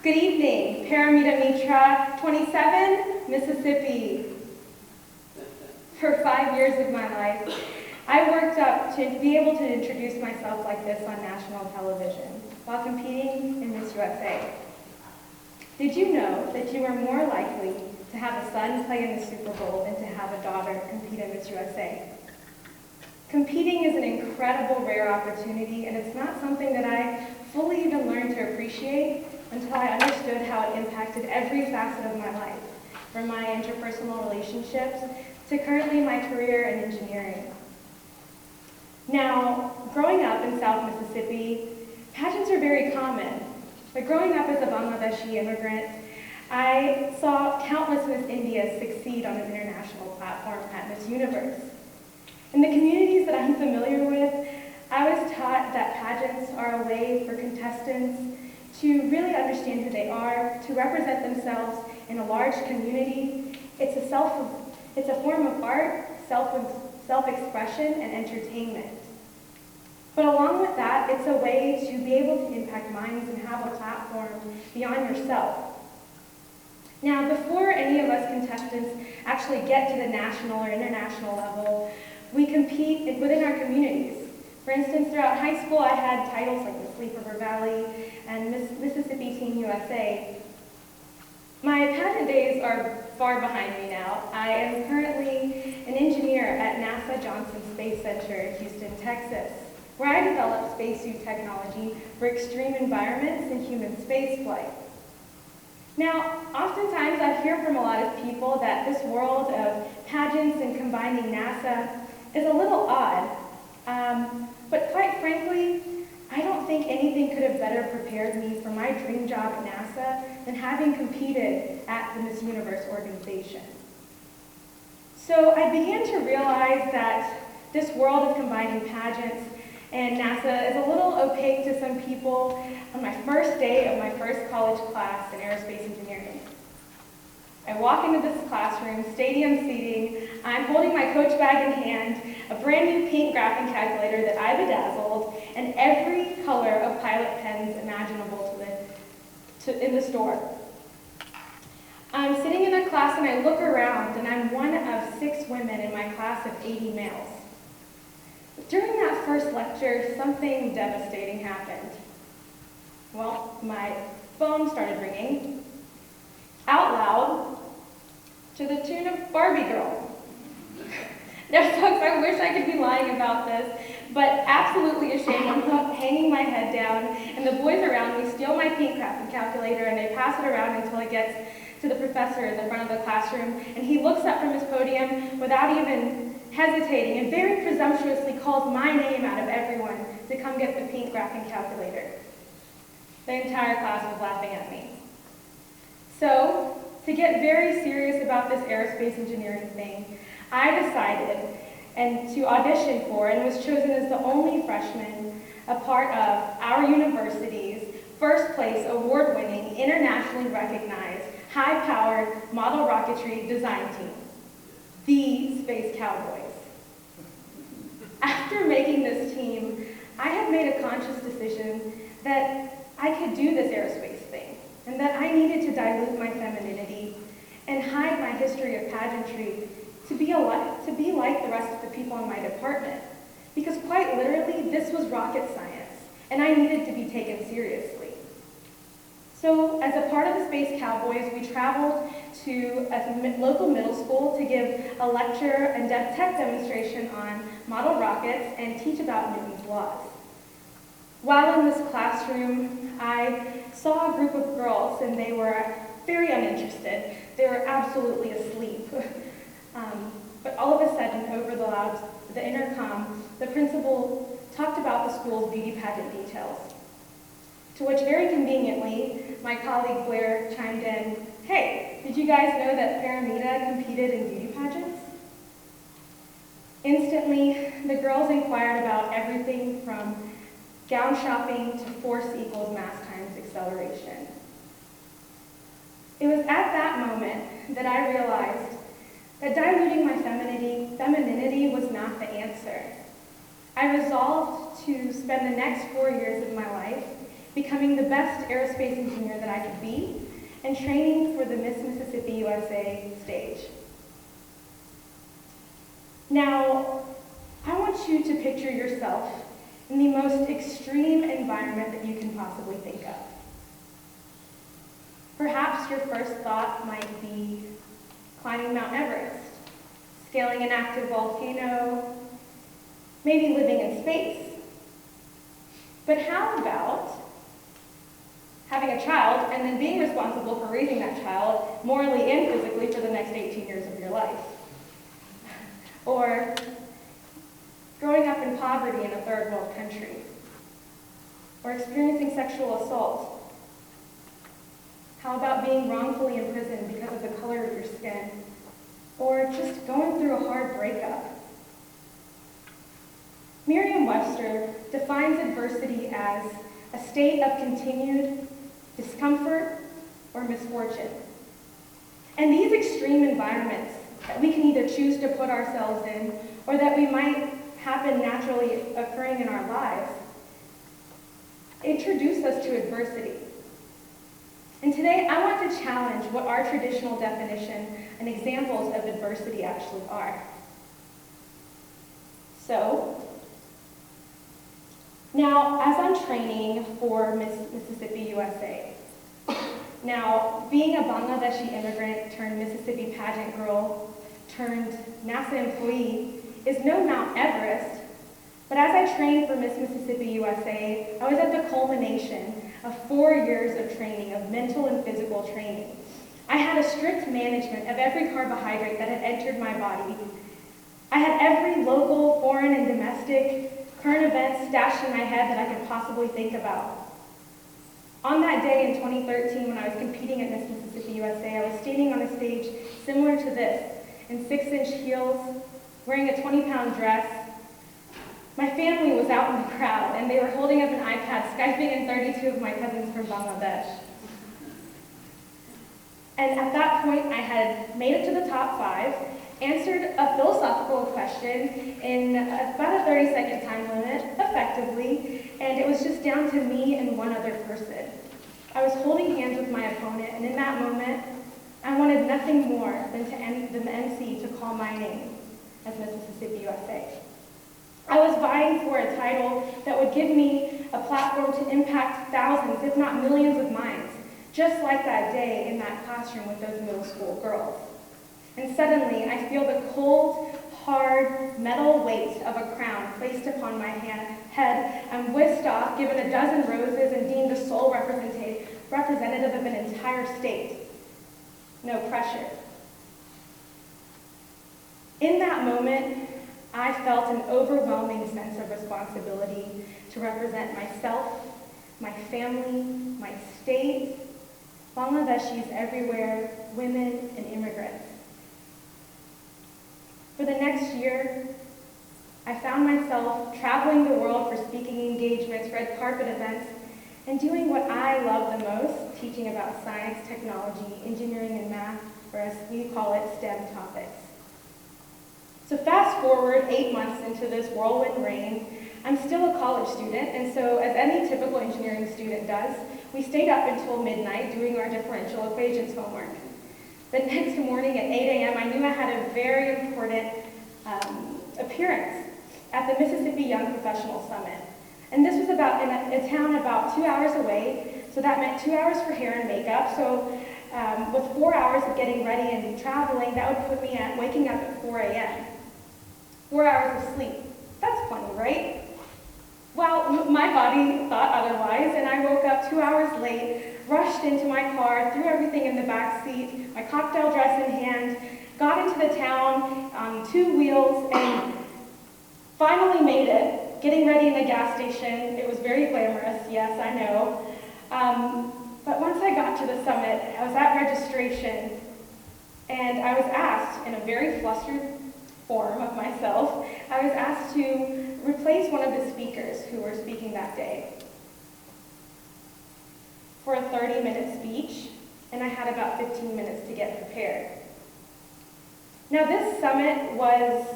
Good evening, Paromita Mitra, 27, Mississippi. For 5 years of my life, I worked up to be able to introduce myself like this on national television while competing in Miss USA. Did you know that you are more likely to have a son play in the Super Bowl than to have a daughter compete in Miss USA? Competing is an incredible, rare opportunity, and it's not something that I fully even learned to appreciate until I understood how it impacted every facet of my life, from my interpersonal relationships to currently my career in engineering. Now, growing up in South Mississippi, pageants are very common. But growing up as a Bangladeshi immigrant, I saw countless Miss Indias succeed on an international platform at Miss Universe. In the communities that I'm familiar with, I was taught that pageants are a way for contestants to really understand who they are, to represent themselves in a large community. It's a form of art, self-expression, and entertainment. But along with that, it's a way to be able to impact minds and have a platform beyond yourself. Now, before any of us contestants actually get to the national or international level, we compete within our communities. For instance, throughout high school, I had titles like Miss Leaf River Valley and Miss Mississippi Teen USA. My pageant days are far behind me now. I am currently an engineer at NASA Johnson Space Center in Houston, Texas, where I develop spacesuit technology for extreme environments and human spaceflight. Now, oftentimes I hear from a lot of people that this world of pageants and combining NASA is a little odd. But quite frankly, I don't think anything could have better prepared me for my dream job at NASA than having competed at the Miss Universe organization. So I began to realize that this world of combining pageants and NASA is a little opaque to some people on my first day of my first college class in aerospace engineering. I walk into this classroom, stadium seating, I'm holding my coach bag in hand, a brand new pink graphing calculator that I bedazzled, and every color of pilot pens imaginable in the store. I'm sitting in a class and I look around and I'm one of 6 women in my class of 80 males. During that first lecture, something devastating happened. Well, my phone started ringing out loud to the tune of Barbie Girl. Now, folks, I wish I could be lying about this, but absolutely ashamed, I'm hanging my head down, and the boys around me steal my pink graphing calculator and they pass it around until it gets to the professor in the front of the classroom, and he looks up from his podium without even hesitating and very presumptuously calls my name out of everyone to come get the pink graphing calculator. The entire class was laughing at me. So, to get very serious about this aerospace engineering thing, I decided to audition for and was chosen as the only freshman a part of our university's first place award-winning, internationally recognized, high-powered model rocketry design team, the Space Cowboys. After making this team, I had made a conscious decision that I could do this aerospace thing, and that I needed to dilute my femininity and hide my history of pageantry to be like the rest of the people in my department. Because quite literally, this was rocket science, and I needed to be taken seriously. So, as a part of the Space Cowboys, we traveled to a local middle school to give a lecture and tech demonstration on model rockets and teach about Newton's laws. While in this classroom, I saw a group of girls, and they were very uninterested. They were absolutely asleep. But all of a sudden, over the intercom, the principal talked about the school's beauty pageant details. To which, very conveniently, my colleague Blair chimed in, "Hey, did you guys know that Paromita competed in beauty pageants?" Instantly, the girls inquired about everything from gown shopping to force equals mass times acceleration. It was at that moment that I realized that diluting my femininity was not the answer. I resolved to spend the next 4 years of my life becoming the best aerospace engineer that I could be, and training for the Miss Mississippi USA stage. Now, I want you to picture yourself in the most extreme environment that you can possibly think of. Perhaps your first thought might be climbing Mount Everest, scaling an active volcano, maybe living in space. But how about having a child and then being responsible for raising that child morally and physically for the next 18 years of your life? Or growing up in poverty in a third world country? Or experiencing sexual assault? How about being wrongfully imprisoned because of the color of your skin? Or just going through a hard breakup? Merriam-Webster defines adversity as a state of continued discomfort or misfortune. And these extreme environments that we can either choose to put ourselves in or that we might happen naturally occurring in our lives introduce us to adversity. And today I want to challenge what our traditional definition and examples of adversity actually are. So, now as I'm training for Miss Mississippi USA, now being a Bangladeshi immigrant turned Mississippi pageant girl turned NASA employee is no Mount Everest, but as I trained for Miss Mississippi USA, I was at the culmination of 4 years of training, of mental and physical training. I had a strict management of every carbohydrate that had entered my body. I had every local, foreign, and domestic current event stashed in my head that I could possibly think about. On that day in 2013, when I was competing at Miss Mississippi USA, I was standing on a stage similar to this, in 6-inch heels, wearing a 20-pound dress. My family was out in the crowd, and they were holding up an iPad, Skyping in 32 of my cousins from Bangladesh. And at that point, I had made it to the top 5, answered a philosophical question in about a 30-second time limit, effectively, and it was just down to me and one other person. I was holding hands with my opponent, and in that moment, I wanted nothing more than the MC to call my name as Miss Mississippi USA. I was vying for a title that would give me a platform to impact thousands, if not millions of minds, just like that day in that classroom with those middle school girls. And suddenly, I feel the cold, hard, metal weight of a crown placed upon my head. I'm whisked off, given a dozen roses, and deemed the sole representative of an entire state. No pressure. In that moment, I felt an overwhelming sense of responsibility to represent myself, my family, my state, Bangladeshis everywhere, women, and immigrants. For the next year, I found myself traveling the world for speaking engagements, red carpet events, and doing what I love the most, teaching about science, technology, engineering, and math, or as we call it, STEM topics. So fast forward 8 months into this whirlwind reign, I'm still a college student, and so as any typical engineering student does, we stayed up until midnight doing our differential equations homework. The next morning at 8 a.m., I knew I had a very important appearance at the Mississippi Young Professional Summit. And this was about in a town about 2 hours away, so that meant 2 hours for hair and makeup. So with 4 hours of getting ready and traveling, that would put me at waking up at 4 a.m. 4 hours of sleep. That's plenty, right? Well, my body thought otherwise, and I woke up 2 hours late, rushed into my car, threw everything in the back seat, my cocktail dress in hand, got into the town on 2 wheels, and finally made it, getting ready in a gas station. It was very glamorous, yes, I know. But once I got to the summit, I was at registration, and I was asked, in a very flustered form of myself, I was asked to replace one of the speakers who were speaking that day for a 30-minute speech, and I had about 15 minutes to get prepared. Now, this summit was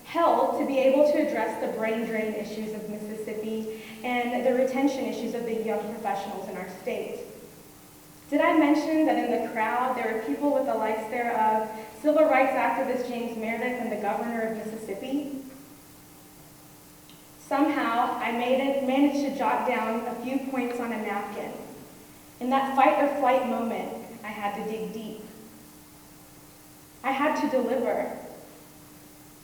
held to be able to address the brain drain issues of Mississippi and the retention issues of the young professionals in our state. Did I mention that in the crowd there were people with the likes thereof civil rights activist James Meredith and the governor of Mississippi? Somehow, I managed to jot down a few points on a napkin. In that fight or flight moment, I had to dig deep. I had to deliver.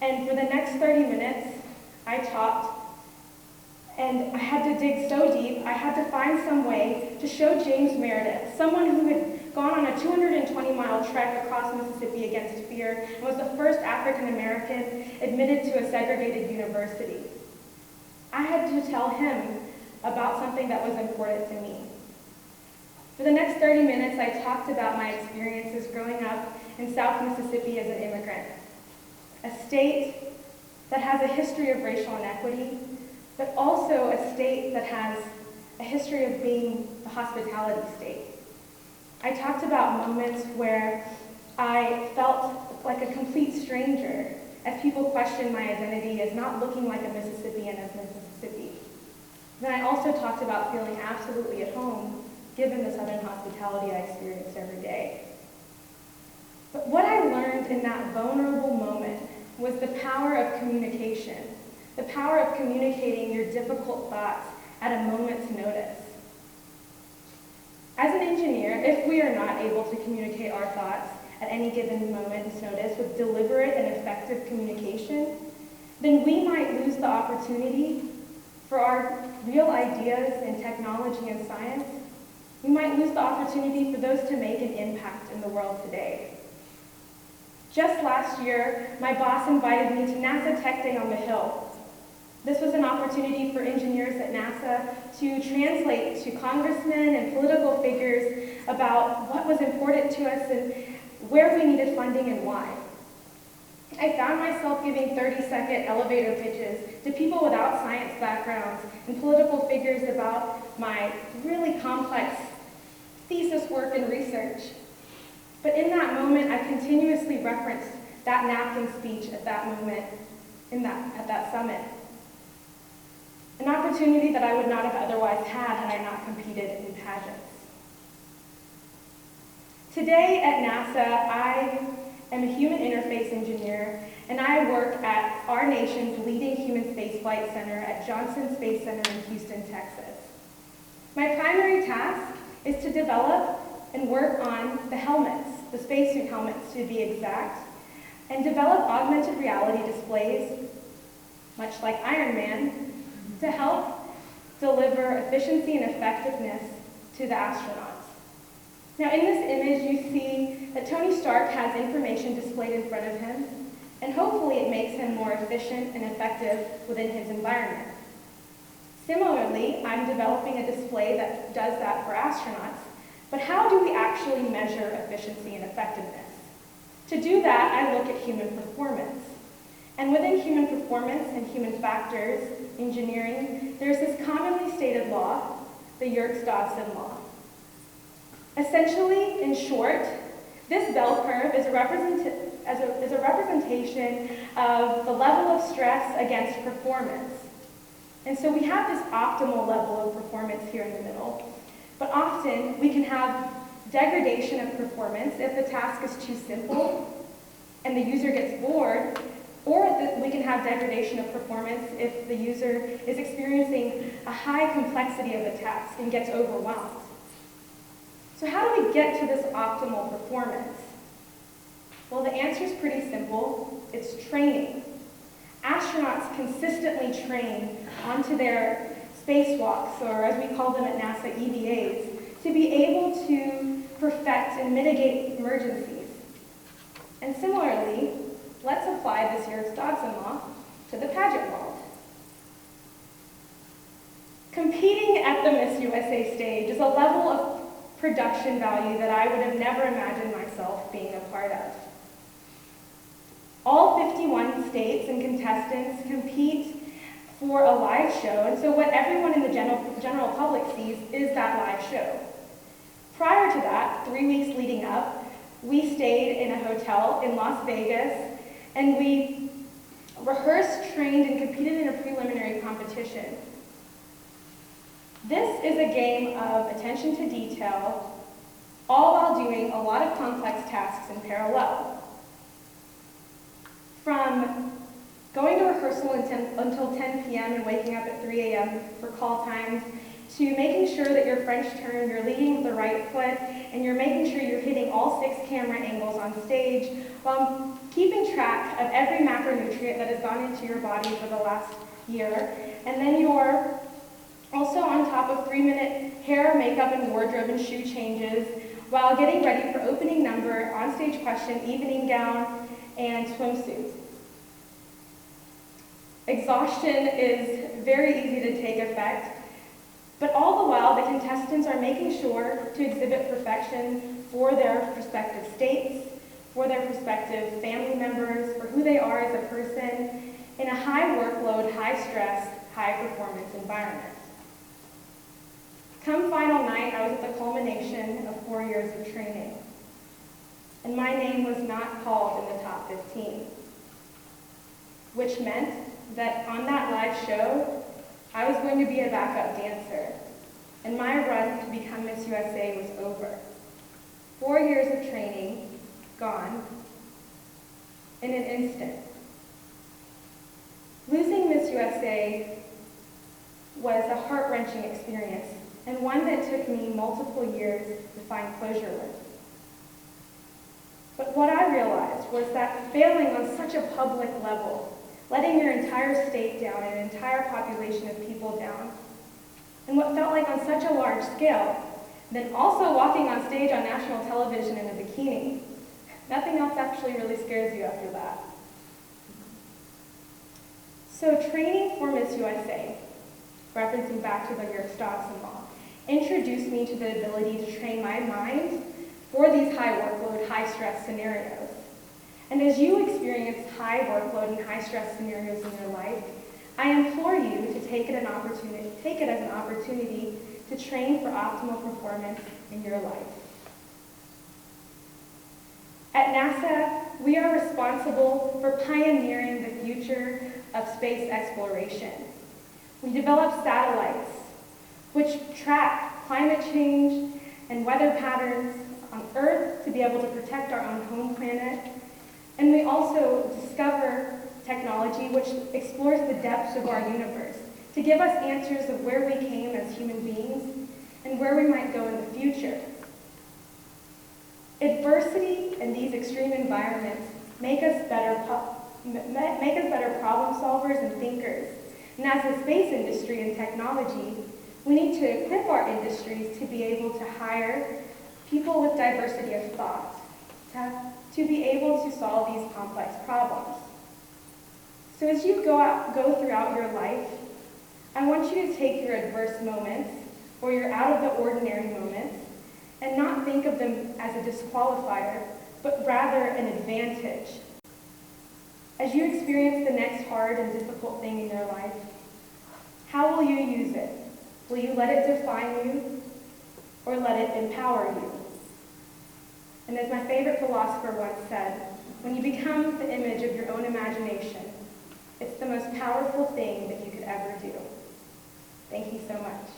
And for the next 30 minutes, I talked, and I had to dig so deep, I had to find some way to show James Meredith, someone who had gone on a 220-mile trek across Mississippi against fear and was the first African American admitted to a segregated university. I had to tell him about something that was important to me. For the next 30 minutes, I talked about my experiences growing up in South Mississippi as an immigrant, a state that has a history of racial inequity, but also a state that has a history of being a hospitality state. I talked about moments where I felt like a complete stranger as people questioned my identity as not looking like a Mississippian of Mississippi. Then I also talked about feeling absolutely at home given the Southern hospitality I experienced every day. But what I learned in that vulnerable moment was the power of communication, the power of communicating your difficult thoughts at a moment's notice. As an engineer, if we are not able to communicate our thoughts at any given moment's notice with deliberate and effective communication, then we might lose the opportunity for our real ideas in technology and science. We might lose the opportunity for those to make an impact in the world today. Just last year, my boss invited me to NASA Tech Day on the Hill. This was an opportunity for engineers at NASA to translate to congressmen and political figures about what was important to us and where we needed funding and why. I found myself giving 30-second elevator pitches to people without science backgrounds and political figures about my really complex thesis work and research. But in that moment, I continuously referenced that napkin speech at that moment, at that summit. An opportunity that I would not have otherwise had I not competed in pageants. Today at NASA, I am a human interface engineer, and I work at our nation's leading human spaceflight center at Johnson Space Center in Houston, Texas. My primary task is to develop and work on the helmets, the spacesuit helmets to be exact, and develop augmented reality displays, much like Iron Man, to help deliver efficiency and effectiveness to the astronauts. Now in this image you see that Tony Stark has information displayed in front of him, and hopefully it makes him more efficient and effective within his environment. Similarly, I'm developing a display that does that for astronauts, but how do we actually measure efficiency and effectiveness? To do that, I look at human performance. And within human performance and human factors engineering, there's this commonly stated law, the Yerkes-Dodson law. Essentially, in short, this bell curve is a representation of the level of stress against performance. And so we have this optimal level of performance here in the middle. But often, we can have degradation of performance if the task is too simple and the user gets bored, or we can have degradation of performance if the user is experiencing a high complexity of the task and gets overwhelmed. So how do we get to this optimal performance? Well, the answer is pretty simple. It's training. Astronauts consistently train onto their spacewalks, or as we call them at NASA, EVAs, to be able to perfect and mitigate emergencies. And similarly, let's apply this Yerkes-Dodson law to the pageant world. Competing at the Miss USA stage is a level of production value that I would have never imagined myself being a part of. All 51 states and contestants compete for a live show, and so what everyone in the general public sees is that live show. Prior to that, 3 weeks leading up, we stayed in a hotel in Las Vegas, and we rehearsed, trained, and competed in a preliminary competition. This is a game of attention to detail, all while doing a lot of complex tasks in parallel. From going to rehearsal until 10 p.m. and waking up at 3 a.m. for call times, to making sure that your French turn, you're leading with the right foot, and you're making sure you're hitting all 6 camera angles on stage, while keeping track of every macronutrient that has gone into your body for the last year. And then you're also on top of 3-minute hair, makeup, and wardrobe and shoe changes, while getting ready for opening number, on-stage question, evening gown, and swimsuit. Exhaustion is very easy to take effect, but all the while the contestants are making sure to exhibit perfection for their respective states, for their respective family members, for who they are as a person, in a high workload, high stress, high performance environment. Come final night, I was at the culmination of 4 years of training, and my name was not called in the top 15, which meant that on that live show, I was going to be a backup dancer, and my run to become Miss USA was over. 4 years of training, gone, in an instant. Losing Miss USA was a heart-wrenching experience, and one that took me multiple years to find closure with. But what I realized was that failing on such a public level, letting your entire state down, an entire population of people down, and what felt like on such a large scale, then also walking on stage on national television in a bikini. Nothing else actually really scares you after that. So training for Miss USA, referencing back to the Yerkes-Dodson law, introduced me to the ability to train my mind for these high workload, high stress scenarios. And as you experience high workload and high stress scenarios in your life, I implore you to take it as an opportunity to train for optimal performance in your life. At NASA, we are responsible for pioneering the future of space exploration. We develop satellites which track climate change and weather patterns on Earth to be able to protect our own home planet. And we also discover technology which explores the depths of our universe to give us answers of where we came as human beings and where we might go in the future. Adversity and these extreme environments make us better problem solvers and thinkers. And as a space industry and technology, we need to equip our industries to be able to hire people with diversity of thought, to be able to solve these complex problems. So as you go throughout your life, I want you to take your adverse moments or your out of the ordinary moments and not think of them as a disqualifier, but rather an advantage. As you experience the next hard and difficult thing in your life, how will you use it? Will you let it define you or let it empower you? And as my favorite philosopher once said, when you become the image of your own imagination, it's the most powerful thing that you could ever do. Thank you so much.